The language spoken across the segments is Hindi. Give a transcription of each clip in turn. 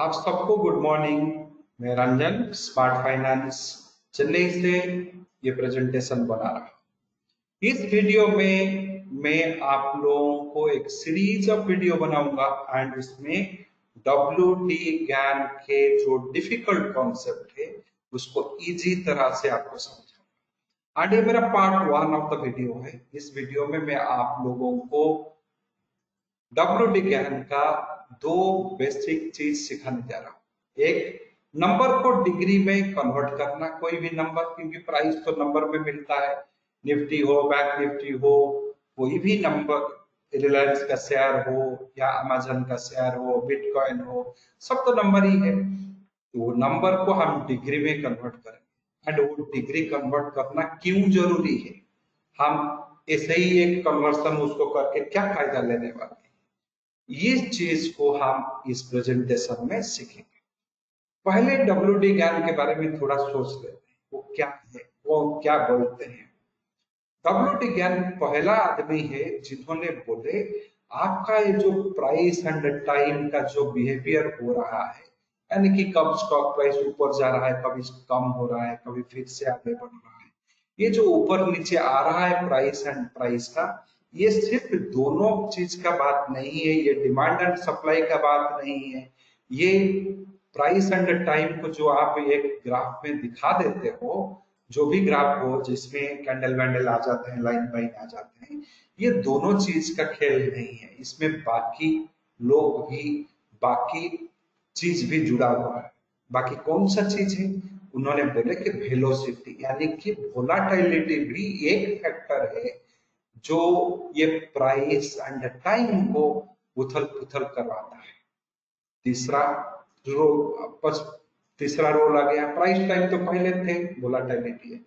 आप सबको गुड मॉर्निंग। मैं रंजन स्मार्ट फाइनेंस चेन्नई से ये प्रेजेंटेशन बना रहा हूँ। इस वीडियो में मैं आप लोगों को एक सीरीज ऑफ वीडियो बनाऊंगा एंड इसमें WD ज्ञान के जो डिफिकल्ट कॉन्सेप्ट है उसको इजी तरह से आपको समझाऊंगा। एंड ये मेरा पार्ट 1 ऑफ द वीडियो है। इस वीडियो में मैं आप लोगों को WD ज्ञान का दो बेसिक चीज सिखाने जा रहा हूं। एक, नंबर को डिग्री में कन्वर्ट करना, कोई भी नंबर, क्योंकि प्राइस तो नंबर में मिलता है। निफ्टी हो, बैंक निफ्टी हो, कोई भी नंबर, रिलायंस का शेयर हो या अमेजन का शेयर हो, बिटकॉइन हो, सब तो नंबर ही है। तो वो नंबर को हम डिग्री में कन्वर्ट करेंगे। एंड वो डिग्री कन्वर्ट करना क्यों जरूरी है, हम ऐसे ही एक कन्वर्सन उसको करके क्या फायदा लेने वाले हैं, ये चीज को हम इस प्रेजेंटेशन में सीखेंगे। पहले WD ज्ञान के बारे में थोड़ा सोच लेते हैं, वो क्या है, वो क्या बोलते हैं। WD ज्ञान पहला आदमी है जिन्होंने बोले आपका ये जो प्राइस एंड टाइम का जो बिहेवियर हो रहा है, यानी कि कब स्टॉक प्राइस ऊपर जा रहा है, कभी कम हो रहा है, कभी फिर से आगे बढ़ रहा है, ये जो ऊपर नीचे आ रहा है प्राइस एंड प्राइस का, ये सिर्फ दोनों चीज का बात नहीं है, ये डिमांड एंड सप्लाई का बात नहीं है। ये प्राइस एंड टाइम को जो आप एक ग्राफ में दिखा देते हो, जो भी ग्राफ हो जिसमें कैंडल वैंडल आ जाते हैं, लाइन बाइन आ जाते हैं, ये दोनों चीज का खेल नहीं है, इसमें बाकी लोग भी, बाकी चीज भी जुड़ा हुआ है। बाकी कौन सा चीज है, उन्होंने बोले कि वेलोसिटी, यानी कि वोलाटिलिटी भी एक फैक्टर है जो ये प्राइस एंड टाइम को उथल पुथल करवाता है। तीसरा रोल, तीसरा रोल आ गया, प्राइस टाइम तो पहले थे, वोलाटिलिटी है।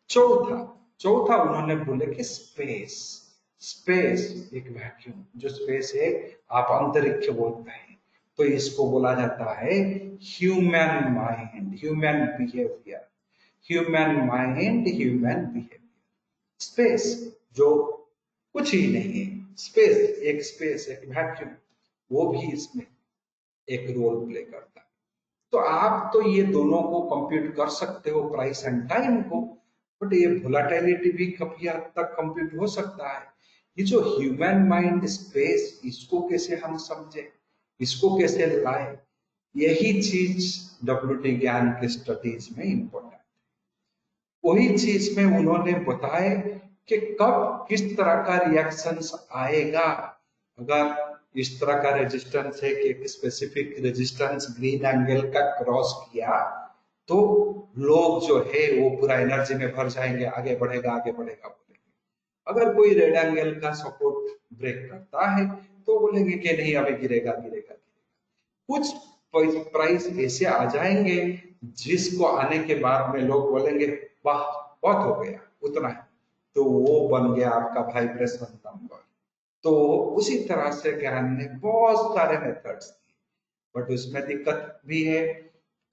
चौथा चौथा उन्होंने बोले कि स्पेस, स्पेस एक वैक्यूम, जो स्पेस है आप अंतरिक्ष बोलते हैं, तो इसको बोला जाता है human mind, human behaviour, human mind, human behaviour. Space जो कुछ ही नहीं है, स्पेस एक वैक्यूम, वो भी इसमें एक रोल प्ले करता है। तो आप तो ये दोनों को कंप्यूट कर सकते हो, प्राइस एंड टाइम को, बट ये वोलाटिलिटी भी काफी हद तक कंप्यूट हो सकता है। ये जो ह्यूमन माइंड स्पेस, इसको कैसे हम समझे, इसको कैसे लाए, यही चीज WD ज्ञान के स्टडीज में इंपॉर्टेंट। वही चीज में उन्होंने बताया कि कब किस तरह का रिएक्शंस आएगा। अगर इस तरह का रेजिस्टेंस है कि एक स्पेसिफिक रेजिस्टेंस ग्रीन एंगल का क्रॉस किया, तो लोग जो है वो पूरा एनर्जी में भर जाएंगे, आगे बढ़ेगा आगे बढ़ेगा बोलेंगे। अगर कोई रेड एंगल का सपोर्ट ब्रेक करता है तो बोलेंगे कि नहीं अभी गिरेगा गिरेगा। कुछ प्राइस ऐसे आ जाएंगे जिसको आने के बाद में लोग बोलेंगे वाह बहुत हो गया, उतना है, तो वो बन गया आपका वाइब्रेशन नंबर। तो उसी तरह से ज्ञान ने बहुत सारे मेथड्स दिए, बट उसमें दिक्कत भी है,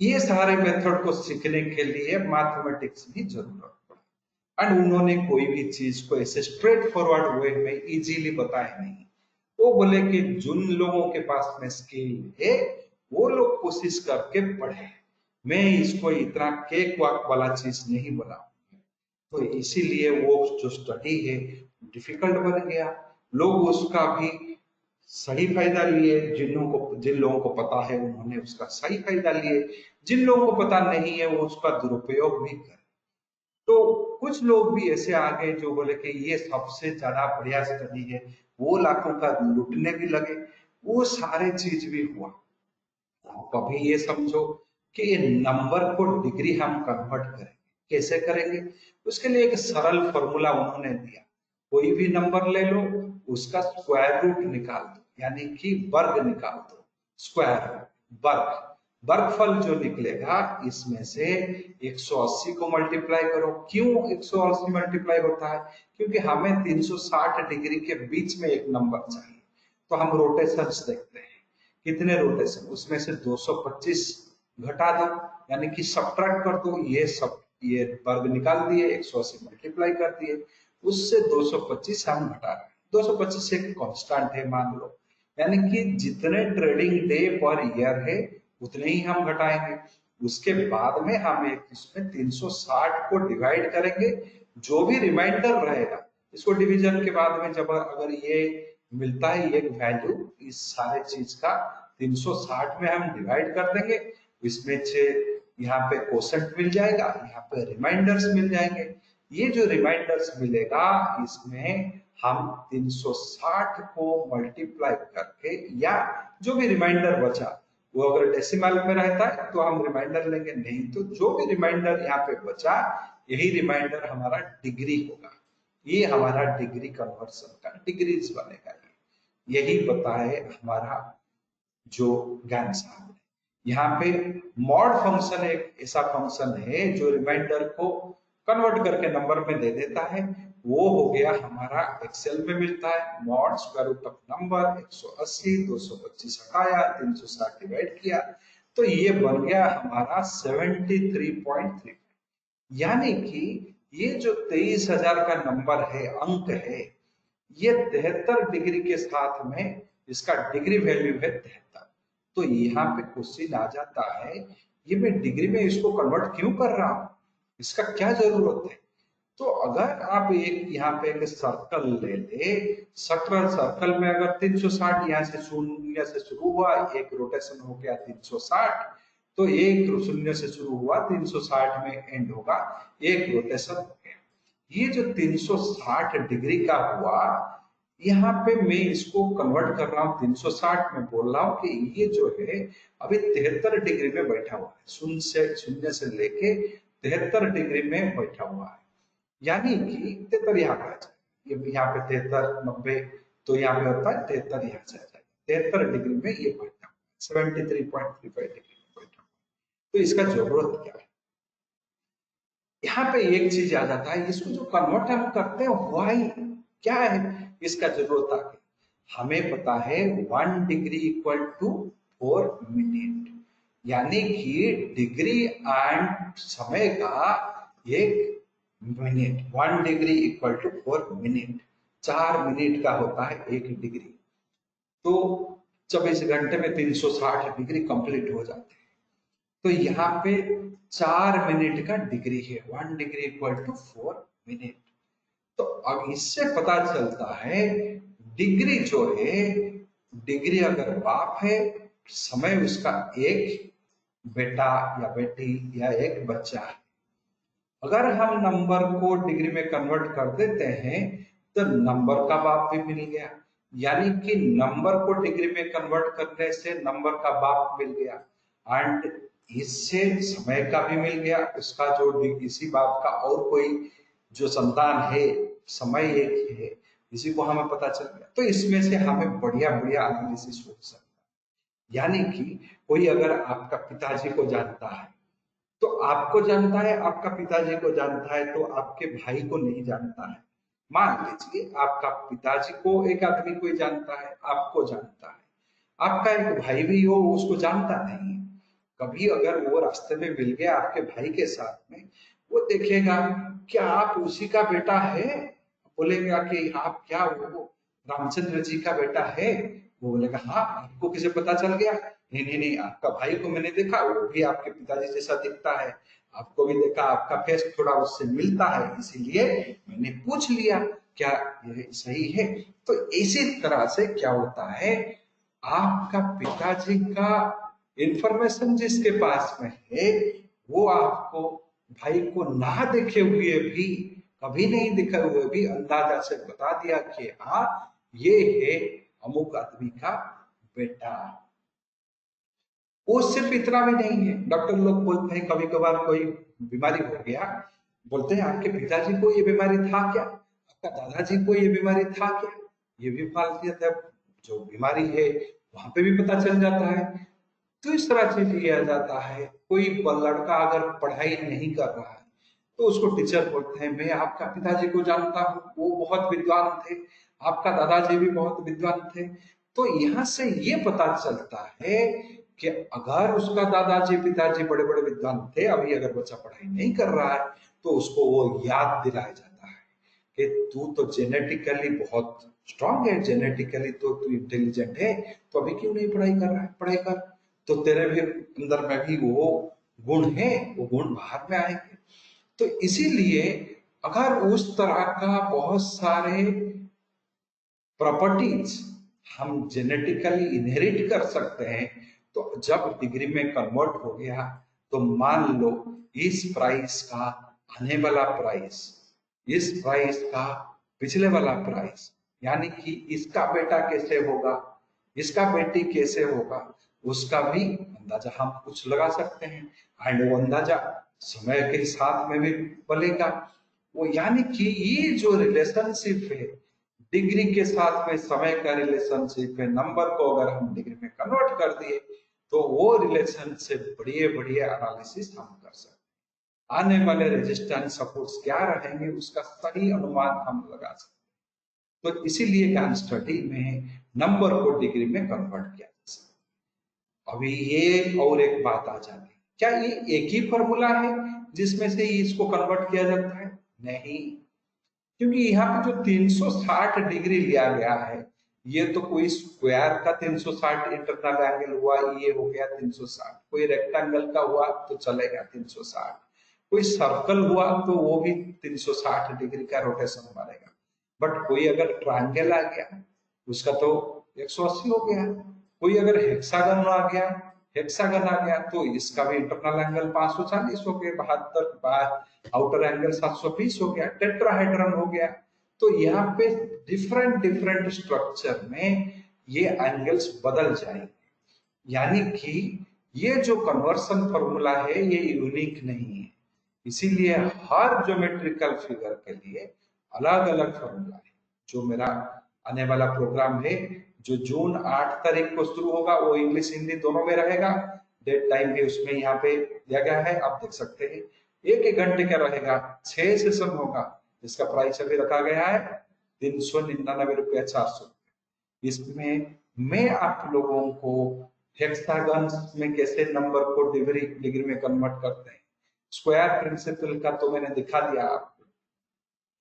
ये सारे मेथड को सीखने के लिए मैथमेटिक्स भी जरूरत पड़ा। एंड उन्होंने कोई भी चीज को ऐसे स्ट्रेट फॉरवर्ड वे में इजीली बताया नहीं। वो बोले कि जिन लोगों के पास में स्किल है वो लोग कोशिश करके पढ़े, मैं इसको इतना केक वाक वाला चीज नहीं बनाऊं। तो इसीलिए वो जो स्टडी है डिफिकल्ट बन गया। लोग उसका भी सही फायदा लिए, जिन लोगों को पता है उन्होंने उसका सही फायदा लिए, जिन लोगों को पता नहीं है वो उसका दुरुपयोग भी कर। तो कुछ लोग भी ऐसे आ गए जो बोले कि ये सबसे ज्यादा बढ़िया स्टडी है, वो लाखों का लूटने भी लगे, वो सारे चीज भी हुआ। कभी ये समझो कि ये नंबर को डिग्री हम कन्वर्ट करेंगे, कैसे करेंगे, उसके लिए एक सरल फॉर्मूला उन्होंने दिया। कोई भी नंबर ले लो, उसका स्क्वायर रूट निकाल दो, यानी कि वर्ग निकाल दो, स्क्वायर वर्ग, वर्गफल जो निकलेगा इसमें से 180 को मल्टीप्लाई करो। क्यों 180 मल्टीप्लाई होता है, क्योंकि हमें 360 डिग्री के बीच में एक नंबर चाहिए। तो हम रोटेशंस देखते हैं, कितने रोटेशन, उसमें से 225 घटा दो, यानी कि सब्ट्रैक्ट कर दो, ये सब ये वर्ग निकाल दिए, 180 मल्टीप्लाई कर दिए, उससे 225 हम घटा रहे हैं। 225 एक कांस्टेंट है मान लो, यानी कि जितने ट्रेडिंग डे पर ईयर है उतने ही हम घटाएंगे। उसके बाद में हम एक इसमें 360 को डिवाइड करेंगे, जो भी रिमाइंडर रहेगा इसको डिवीजन के बाद में जब अगर ये मिलता है एक वैल्यू इस सारे चीज का 360 में हम डिवाइड कर देंगे, इसमें से यहाँ पे कोसेंट मिल जाएगा, यहाँ पे रिमाइंडर्स मिल जाएंगे। ये जो रिमाइंडर्स मिलेगा इसमें हम 360 को मल्टीप्लाई करके या जो भी रिमाइंडर बचा वो अगर डेसिमल में रहता है तो हम रिमाइंडर लेंगे, नहीं तो जो भी रिमाइंडर यहाँ पे बचा यही रिमाइंडर हमारा डिग्री होगा। ये हमारा डिग्री कन्वर्सन का डिग्रीज बनेगा। यही बताए हमारा जो ज्ञान साहब ने। यहाँ पे मॉड फंक्शन एक ऐसा फंक्शन है जो रिमाइंडर को कन्वर्ट करके नंबर में दे देता है। वो हो गया हमारा एक्सेल में मिलता है mod square root of number 180 225 हटाया 360 डिवाइड किया तो ये बन गया हमारा 73.3। यानी कि ये जो 23,000 का नंबर है, अंक है, ये 73 डिग्री के साथ में इसका डिग्री वैल्यू है 73। तो यहाँ पे क्वेश्चन आ जाता है ये मैं डिग्री में इसको कन्वर्ट क्यों कर रहा हूं, इसका क्या जरूरत है। तो अगर आप एक यहाँ पे एक सर्कल ले सर्कल में अगर 360 यहाँ से शून्य से शुरू हुआ, एक रोटेशन हो गया 360, तो एक शून्य से शुरू हुआ 360 में एंड होगा, एक रोटेशन हो गया। ये जो 360 डिग्री का हुआ, यहाँ पे मैं इसको कन्वर्ट कर रहा हूँ 360 में, बोल रहा हूँ कि ये जो है अभी 73 डिग्री में बैठा हुआ है, शून्य से लेके 73 डिग्री में बैठा हुआ है। यानी कि 73 यहाँ पे आ जाए, ये यहाँ पे 73 90 तो यहाँ पे होता है 73 यहाँ से आ जाएगा, 73 डिग्री में ये बैठा 73.35 डिग्री में बैठा। तो इसका जरूरत क्या है, यहाँ पे एक चीज आ जाता है, इसको जो कन्वर्ट हम करते हैं वाई क्या है, इसका जरूरत आ गई। हमें पता है 1 डिग्री इक्वल टू 4 मिनट, यानी कि डिग्री एंड समय का एक minute, 1 degree equal to 4 minute, 4 minute का होता है 1 डिग्री। तो 24 घंटे में 360 डिग्री कंप्लीट हो जाते हैं। तो यहाँ पे 4 मिनट का डिग्री है, 1 डिग्री इक्वल टू 4 मिनट। तो अब इससे पता चलता है डिग्री जो है, डिग्री अगर बाप है, समय उसका एक बेटा या बेटी या एक बच्चा है। अगर हम नंबर को डिग्री में कन्वर्ट कर देते हैं तो नंबर का बाप भी मिल गया, यानी कि नंबर को डिग्री में कन्वर्ट करने से नंबर का बाप मिल गया, एंड इससे समय का भी मिल गया, उसका जो इसी बाप का और कोई जो संतान है, समय एक है, इसी को हमें पता चल गया। तो इसमें से हमें बढ़िया बढ़िया एनालिसिस हो सकता है। यानी कि कोई अगर आपका पिताजी को जानता है तो आपको जानता है, आपका पिताजी को जानता है तो आपके भाई को नहीं जानता है। मान लीजिए आपका पिताजी को एक आदमी कोई जानता है, आपको जानता है, आपका एक भाई भी हो उसको जानता नहीं है। कभी अगर वो रास्ते में मिल गया आपके भाई के साथ में, वो देखेगा क्या आप उसी का बेटा है, बोलेगा कि आप क्या वो रामचंद्र जी का बेटा है, वो बोलेगा हाँ, आपको किसे पता चल गया, नहीं नहीं नहीं, आपका भाई को मैंने देखा, वो भी आपके पिताजी जैसा दिखता है, आपको भी देखा, आपका फेस थोड़ा उससे मिलता है, इसीलिए मैंने पूछ लिया क्या यह सही है। तो इसी तरह से क्या होता है, आपका पिताजी का इंफॉर्मेशन जिसके पास में है वो आपको भाई को ना देखे हुए भी, कभी नहीं दिखे हुए भी अंदाजा से बता दिया कि हाँ ये है अमुक आदमी का बेटा। वो सिर्फ इतना भी नहीं है, डॉक्टर लोग बोलते हैं कभी कभार कोई बीमारी हो गया, बोलते हैं आपके पिताजी को ये बीमारी था क्या, आपका दादाजी को ये बीमारी था क्या, ये भी जो बीमारी है वहां पे भी पता चल जाता है। तो इस तरह से किया जाता है। कोई लड़का अगर पढ़ाई नहीं कर रहा है तो उसको टीचर बोलते हैं मैं आपका पिताजी को जानता हूँ, वो बहुत विद्वान थे, आपका दादाजी भी बहुत विद्वान थे। तो यहाँ से ये पता चलता है कि अगर उसका दादाजी पिताजी बड़े बड़े विद्वान थे, अभी अगर बच्चा पढ़ाई नहीं कर रहा है तो उसको वो याद दिलाया जाता है कि तू तो जेनेटिकली बहुत स्ट्रांग है, जेनेटिकली तो तू इंटेलिजेंट है, तो अभी क्यों नहीं पढ़ाई कर रहा है, पढ़ाई कर। तो तेरे भी अंदर में भी वो गुण है, वो गुण बाहर में आएंगे। तो इसीलिए अगर उस तरह का बहुत सारे प्रॉपर्टीज हम जेनेटिकली इनहेरिट कर सकते हैं, तो जब डिग्री में कन्वर्ट हो गया तो मान लो इस प्राइस का आने वाला प्राइस, इस प्राइस का पिछले वाला प्राइस, यानी कि इसका बेटा कैसे होगा, इसका बेटी कैसे होगा, उसका भी अंदाजा हम कुछ लगा सकते हैं। एंड वो अंदाजा समय के साथ में भी बनेगा। वो यानी कि ये जो रिलेशनशिप है, डिग्री के साथ में समय का रिलेशनशिप है, नंबर को अगर हम डिग्री में कन्वर्ट कर दिए तो वो रिलेशनशिप बढ़िए बढ़िए एनालिसिस हम कर सकते हैं। आने वाले रेजिस्टेंस सपोर्ट्स क्या रहेंगे उसका सही अनुमान हम लगा सकते हैं। तो इसीलिए ज्ञान स्टडी में नंबर को डिग्री में कन्वर्ट किया जा सकता है। अभी ये और एक बात आ जाती है, क्या ये एक ही फॉर्मूला है जिसमें से इसको कन्वर्ट किया जाता है? नहीं, क्योंकि यहाँ पे जो 360 डिग्री लिया गया है, ये तो कोई स्क्वायर का 360 इंटरनल एंगल हुआ, ये हो गया 360, कोई रेक्टेंगल का हुआ तो चलेगा 360, कोई सर्कल हुआ तो वो भी 360 डिग्री का रोटेशन मारेगा। बट कोई अगर ट्रायंगल आ गया उसका तो 180 हो गया, कोई अगर हेक्सागन आ गया, तो इसका भी इंटरनल एंगल 540 हो गया, 72, आउटर एंगल 720 हो गया, टेट्राहेड्रन हो गया। तो यहाँ पे डिफरेंट डिफरेंट स्ट्रक्चर में ये एंगल्स बदल जाएंगे। यानी कि ये जो कन्वर्सन फॉर्मूला है ये यूनिक नहीं है, इसीलिए हर ज्योमेट्रिकल फिगर के लिए अलग अलग फॉर्मूला है। जो मेरा आने वाला प्रोग्राम है जो जून 8 तारीख को शुरू होगा, वो इंग्लिश हिंदी दोनों में रहेगा। डेट टाइम भी उसमें यहाँ पे दिया गया है, आप देख सकते हैं। एक घंटे का रहेगा, 6 सेशन होगा, जिसका प्राइस अभी रखा गया है 399 रुपया 400। इसमें मैं आप लोगों को हेक्सागन में कैसे नंबर को डिग्री में कन्वर्ट करते हैं, स्क्वायर प्रिंसिपल का तो मैंने दिखा दिया आपको,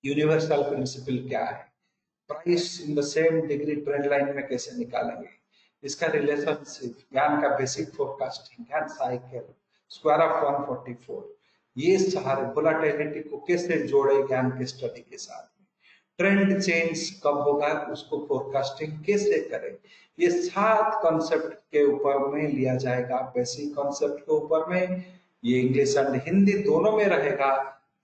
यूनिवर्सल प्रिंसिपल क्या है, price in the same degree trend line में कैसे निकालेंगे, इसका रिलेशनशिप, ज्ञान का बेसिक फोरकास्टिंग, ज्ञान साइकिल, स्क्वायर ऑफ 144, ये सारे वोलेटिलिटी को कैसे जोड़े ज्ञान के स्टडी के साथ में, ट्रेंड चेंज कब होगा उसको फोरकास्टिंग कैसे करें, ये 7 कॉन्सेप्ट के ऊपर में लिया जाएगा, बेसिक कॉन्सेप्ट के ऊपर में। ये इंग्लिश एंड हिंदी दोनों में रहेगा,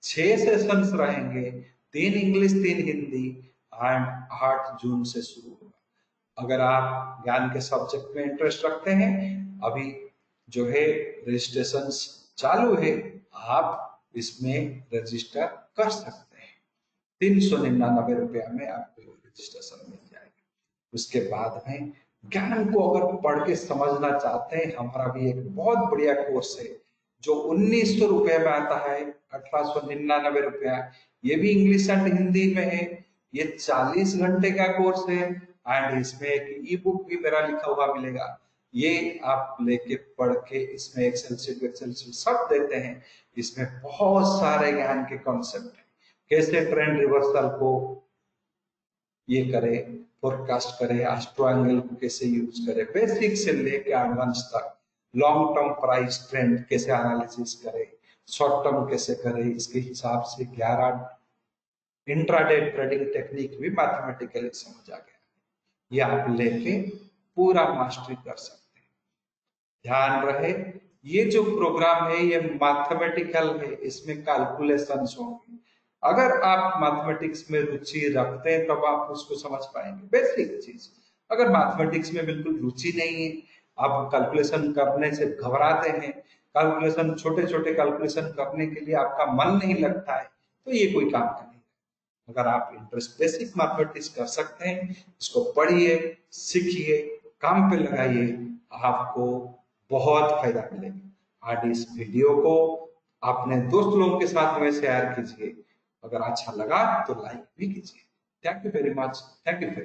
6 सेशंस रहेंगे, 3 इंग्लिश 3 हिंदी, एंड 8 जून से शुरू होगा। अगर आप ज्ञान के सब्जेक्ट में इंटरेस्ट रखते हैं, अभी जो है रजिस्ट्रेशन चालू है, आप इसमें रजिस्टर कर सकते हैं। 399 रुपया में आपको रजिस्ट्रेशन मिल जाएगा। उसके बाद में ज्ञान को अगर पढ़ के समझना चाहते हैं, हमारा भी एक बहुत बढ़िया कोर्स है जो 1900 रुपये में आता है, 1899 रुपया, ये भी इंग्लिश एंड हिंदी में है। ये 40 घंटे का कोर्स है, एंड इसमें एक ई बुक भी मेरा लिखा हुआ मिलेगा, ये आप लेके पढ़ के इसमें एक्सेल शीट सब देते हैं। इसमें बहुत सारे ज्ञान के कॉन्सेप्ट है, कैसे ट्रेंड रिवर्सल को ये करे, फोरकास्ट करे, एस्ट्रो एंगल को कैसे यूज करे, बेसिक से लेके एडवांस तक, लॉन्ग टर्म प्राइस ट्रेंड कैसे एनालिसिस करे, शॉर्ट टर्म कैसे करे, इसके हिसाब से 11 इंट्राडे ट्रेडिंग टेक्निक भी मैथमेटिकली समझ आ गया, ये आप लेके पूरा मास्टरी कर सकते हैं। ध्यान रहे, ये जो प्रोग्राम है ये मैथमेटिकल है, इसमें कैलकुलेशंस होंगे। अगर आप मैथमेटिक्स में रुचि रखते हैं तब आप उसको समझ पाएंगे, बेसिक चीज। अगर मैथमेटिक्स में बिल्कुल रुचि नहीं है, आप कैलकुलेशन करने से घबराते हैं, कैलकुलेशन छोटे छोटे कैलकुलेशन करने के लिए आपका मन नहीं लगता है, तो ये कोई काम नहीं। अगर आप इंटरेस्ट बेसिक मैथमेटिक्स कर सकते हैं, इसको पढ़िए, सीखिए, काम पे लगाइए, आपको बहुत फायदा मिलेगा। आज इस वीडियो को अपने दोस्त लोगों के साथ में शेयर कीजिए, अगर अच्छा लगा तो लाइक भी कीजिए। Thank you very much, thank you for